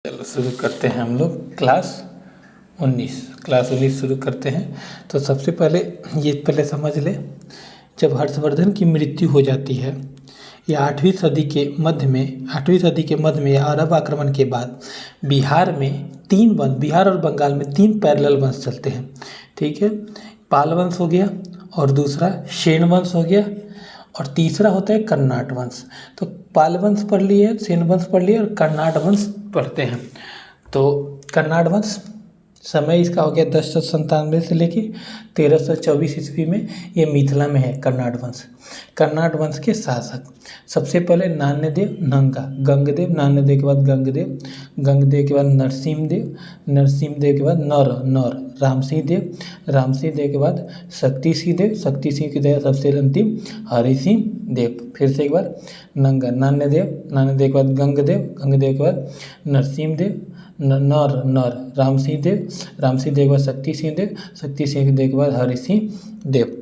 चलो शुरू करते हैं हम लोग क्लास 19 शुरू करते हैं। तो सबसे पहले समझ ले, जब हर्षवर्धन की मृत्यु हो जाती है या 8वीं सदी के मध्य में या अरब आक्रमण के बाद बिहार और बंगाल में 3 पैरेलल वंश चलते हैं। ठीक है, पाल वंश हो गया और दूसरा सेन वंश हो गया और तीसरा होता है कर्नाट वंश। तो पाल वंश पढ़ लिए, सेन वंश पढ़ लिए और कर्नाट वंश पढ़ते हैं। तो कर्नाट वंश समय इसका हो गया 1097 से लेके 1324 ईस्वी में, ये मिथिला में है कर्नाट वंश। कर्नाट वंश के शासक सबसे पहले नान्यदेव नंगा, नान्यदेव के बाद गंगदेव के बाद नरसिंहदेव के बाद नौर रामसिंह देव के बाद शक्ति सिंह के बाद सबसे अंतिम हरि सिंह देव। फिर से एक बार, नान्यदेव के बाद गंगदेव के बाद नरसिंहदेव, नौर रामसिंह देव के बाद शक्ति सिंह देव के बाद हरि सिंह देव।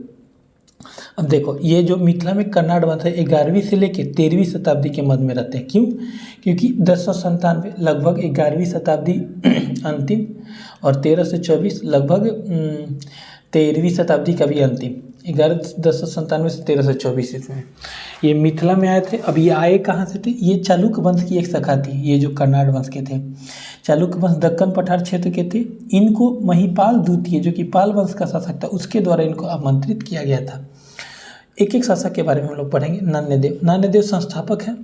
अब देखो, ये जो मिथिला में कर्नाट वंश है 11वीं से लेके 13वीं शताब्दी के मध्य में रहते हैं। क्यों? क्योंकि 1097 लगभग 11वीं शताब्दी अंतिम और 1324 लगभग 13वीं शताब्दी का भी अंतिम। 1097 से 1324 इसमें ये मिथिला में आए थे। अब ये आए कहाँ से थे? ये चालुक्य वंश की एक शाखा थी। ये जो कर्नाट वंश के थे, चालुक्य वंश दक्कन पठार क्षेत्र के थे। इनको महिपाल द्वितीय, जो कि पाल वंश का शासक था, उसके द्वारा इनको आमंत्रित किया गया था। एक एक शासक के बारे में हम लोग पढ़ेंगे। नान्यदेव संस्थापक है,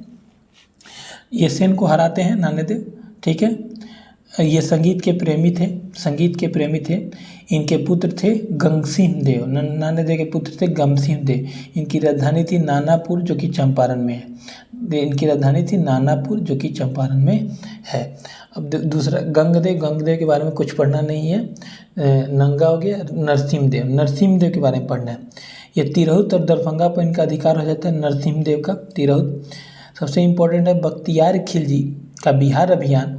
ये सेन को हराते हैं नान्यदेव। ठीक है, ये संगीत के प्रेमी थे। इनके पुत्र थे गंगसिंह देव, नान्यदेव के पुत्र थे गमसिंह देव। इनकी राजधानी थी नानापुर, जो कि चंपारण में है। अब दूसरा गंगदेव के बारे में कुछ पढ़ना नहीं है। नंगा हो गया। नरसिंहदेव के बारे में पढ़ना है। ये तिरहुत और दरभंगा पर इनका अधिकार हो जाता है, नरसिंहदेव का तिरहुत। सबसे इम्पोर्टेंट है, बख्तियार खिलजी का बिहार अभियान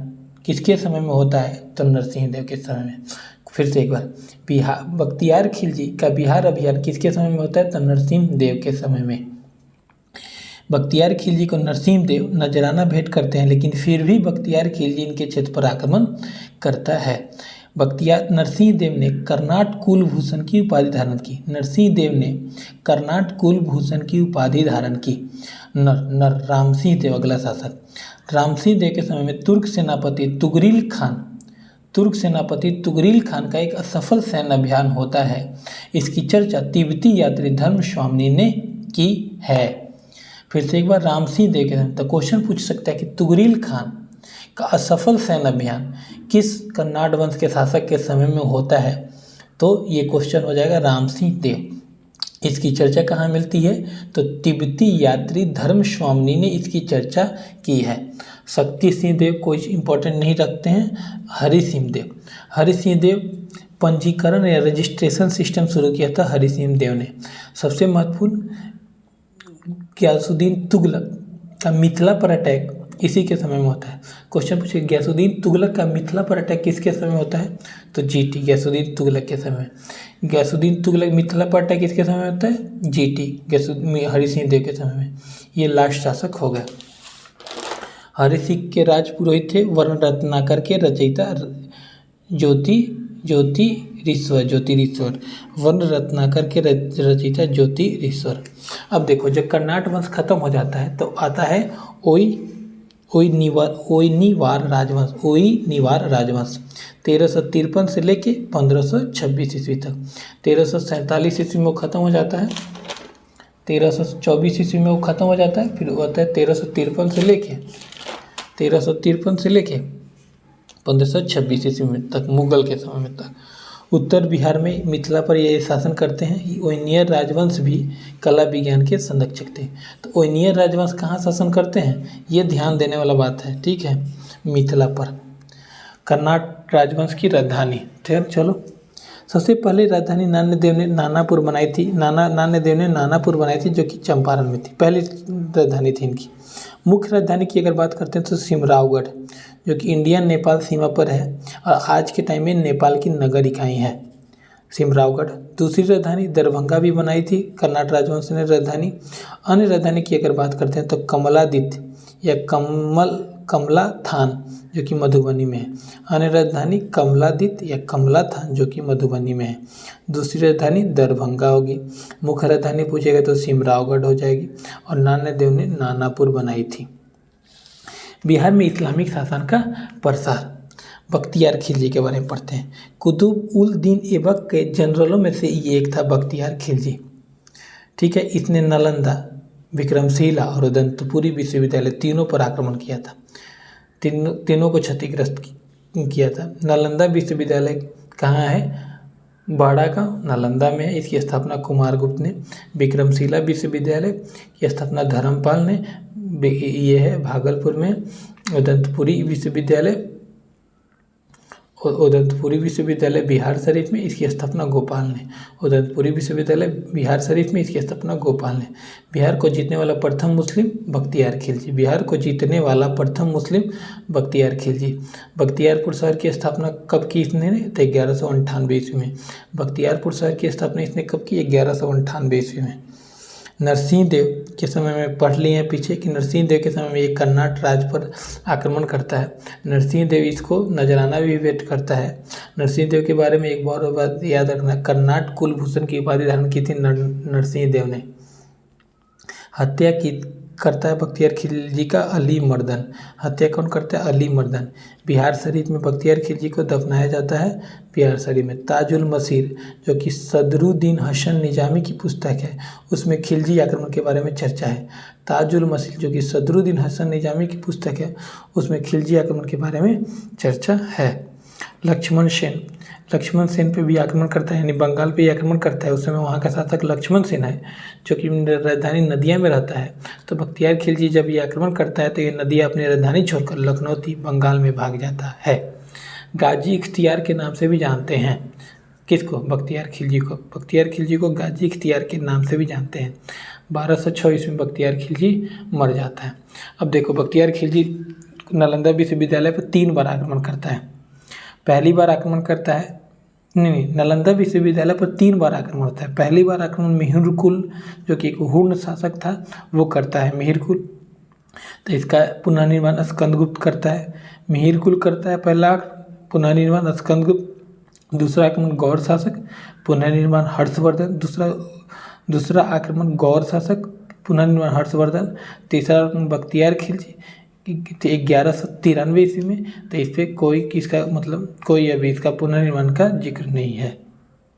किसके समय में होता है? तो नरसिंहदेव के समय में। फिर से एक बार, बख्तियार खिलजी का बिहार अभियान किसके समय में होता है? तो नरसिंहदेव के समय में। बख्तियार खिलजी को नरसिंहदेव नजराना भेंट करते हैं, लेकिन फिर भी बख्तियार खिलजी इनके क्षेत्र पर आक्रमण करता है। नरसिंहदेव ने कर्नाट कुलभूषण की उपाधि धारण की। रामसिंह देव अगला शासक। रामसिंह देव के समय में तुर्क सेनापति तुगरिल खान का एक असफल सैन्य अभियान होता है। इसकी चर्चा तिब्बती यात्री धर्मस्वामी ने की है। फिर से एक बार, रामसिंह देव के समय, तो क्वेश्चन पूछ सकता है कि तुगरिल खान का असफल सैन्य अभियान किस कर्नाट वंश के शासक के समय में होता है? तो ये क्वेश्चन हो जाएगा रामसिंह देव। इसकी चर्चा कहाँ मिलती है? तो तिब्बती यात्री धर्मस्वामी ने इसकी चर्चा की है। शक्ति सिंह देव कोई इंपॉर्टेंट नहीं रखते हैं। हरि सिंह देव पंजीकरण या रजिस्ट्रेशन सिस्टम शुरू किया था हरि सिंह देव ने। सबसे महत्वपूर्ण, गयासुद्दीन तुगलक का मिथिला पर अटैक इसी के समय में होता है। क्वेश्चन पूछिए, गयासुद्दीन तुगलक का मिथिला पर अटैक किसके समय में होता है? तो जीटी, गयासुद्दीन तुगलक के समय में। गयासुद्दीन तुगलक मिथिला पर अटैक किसके समय में होता है? जीटी, हरि सिंह देव के समय में। ये लास्ट शासक हो गए। हरि सिंह के राज पुरोहित थे वर्ण रत्नाकर के रचयिता ज्योतिरीश्वर। वर्ण रत्नाकर के रचयिता ज्योतिरीश्वर। अब देखो, जब कर्नाट वंश खत्म हो जाता है तो आता है ओई-निवार राजवंश 1353 से लेके 1526 ईस्वी तक। 1347 ईस्वी में वो खत्म हो जाता है। 1324 ईस्वी में वो खत्म हो जाता है। फिर वो आता है 1353 से लेके 1526 ईस्वी तक, मुगल के समय में तक। उत्तर बिहार में मिथिला पर ये शासन करते हैं। ओयनियर राजवंश भी कला विज्ञान के संरक्षक थे। तो ओयनियर राजवंश कहाँ शासन करते हैं, ये ध्यान देने वाला बात है। ठीक है, मिथिला पर। कर्नाट राजवंश की राजधानी, ठीक, चलो। सबसे पहले राजधानी नान्यदेव ने नानापुर बनाई थी, जो कि चंपारण में थी। पहली राजधानी थी इनकी। मुख्य राजधानी की अगर बात करते हैं तो सिमरावगढ़, जो कि इंडिया नेपाल सीमा पर है और आज के टाइम में नेपाल की नगर इकाई है सिमरावगढ़। दूसरी राजधानी दरभंगा भी बनाई थी कर्नाट राजवंश ने राजधानी। अन्य राजधानी की अगर बात करते हैं तो कमलादित्य या कमला थान जो कि मधुबनी में है। अन्य राजधानी कमलादित या कमला थान जो कि मधुबनी में है। दूसरी राजधानी दरभंगा होगी। मुख्य राजधानी पूछेगा तो सिमरावगढ़ हो जाएगी। और नान्यदेव ने नानापुर बनाई थी। बिहार में इस्लामिक शासन का प्रसार, बख्तियार खिलजी के बारे में पढ़ते हैं। कुतुब उल दीन ऐबक के जनरलों में से ये एक था बख्तियार खिलजी। ठीक है, इसने नालंदा, विक्रमशिला और उदंतपुरी विश्वविद्यालय तीनों पर आक्रमण किया था। तीनों को क्षतिग्रस्त किया था। नालंदा विश्वविद्यालय कहाँ है? बाड़ागांव नालंदा में है। इसकी स्थापना कुमारगुप्त ने। विक्रमशिला विश्वविद्यालय की स्थापना धर्मपाल ने, ये है भागलपुर में। उदंतपुरी विश्वविद्यालय बिहार शरीफ में, इसकी स्थापना गोपाल ने। उदंतपुरी विश्वविद्यालय बिहार शरीफ में, इसकी स्थापना गोपाल ने। बिहार को जीतने वाला प्रथम मुस्लिम बख्तियार खिलजी। बिहार को जीतने वाला प्रथम मुस्लिम बख्तियार खिलजी। बख्तियारपुर शहर की स्थापना कब की इसने? तो 1198 ईस्वी में। बख्तियारपुर शहर की स्थापना इसने कब की? 1198 ईस्वी में। नरसिंह देव के समय में पढ़ लिए हैं पीछे कि नरसिंह देव के समय में ये कर्नाट राज्य पर आक्रमण करता है। नरसिंह देव इसको नजराना भी भेंट करता है। नरसिंह देव के बारे में एक बहुत बात याद रखना, कर्नाट कुलभूषण की उपाधि धारण की थी नरसिंह देव ने। हत्या की करता है बख्तियार खिलजी का अली मर्दन। हत्या कौन करता है? अली मर्दन। बिहार शरीफ में बख्तियार खिलजी को दफनाया जाता है। बिहार शरीफ में ताजुल मसीर जो कि सदरुद्दीन हसन निजामी की पुस्तक है, उसमें खिलजी आक्रमण के बारे में चर्चा है। ताजुल मसीर जो कि सदरुद्दीन हसन निजामी की पुस्तक है, उसमें खिलजी आक्रमण के बारे में चर्चा है। लक्ष्मण सेन पे भी आक्रमण करता है, यानी बंगाल पे ही आक्रमण करता है। उस समय वहाँ का शासक लक्ष्मण सेन है जो कि राजधानी नदिया में रहता है। तो बख्तियार खिलजी जब ये आक्रमण करता है तो ये नदिया अपनी राजधानी छोड़कर लखनऊ बंगाल में भाग जाता है। गाजी इख्तियार के नाम से भी जानते हैं। किसको? बख्तियार खिलजी को। बख्तियार खिलजी को गाजी इख्तियार के नाम से भी जानते हैं। 1206 ईस्वी में बख्तियार खिलजी मर जाता है। अब देखो, बख्तियार खिलजी नालंदा विश्वविद्यालय पर 3 बार आक्रमण करता है। पहली बार आक्रमण करता है, नालंदा विश्वविद्यालय पर 3 बार आक्रमण होता है। पहली बार आक्रमण मिहिरकुल जो कि एक हुर्ण शासक था वो करता है, मिहिरकुल। तो इसका पुनर्निर्माण स्कंदगुप्त करता है। मिहिरकुल करता है पहला पुनर्निर्माण स्कंदगुप्त। दूसरा आक्रमण गौर शासक, पुनर्निर्माण हर्षवर्धन। दूसरा आक्रमण गौर शासक, पुनर्निर्माण हर्षवर्धन। तीसरा आक्रमण बख्तियार खिलजी 1193 ईस्वी में। तो इस पर कोई अभी इसका पुनर्निर्माण का जिक्र नहीं है।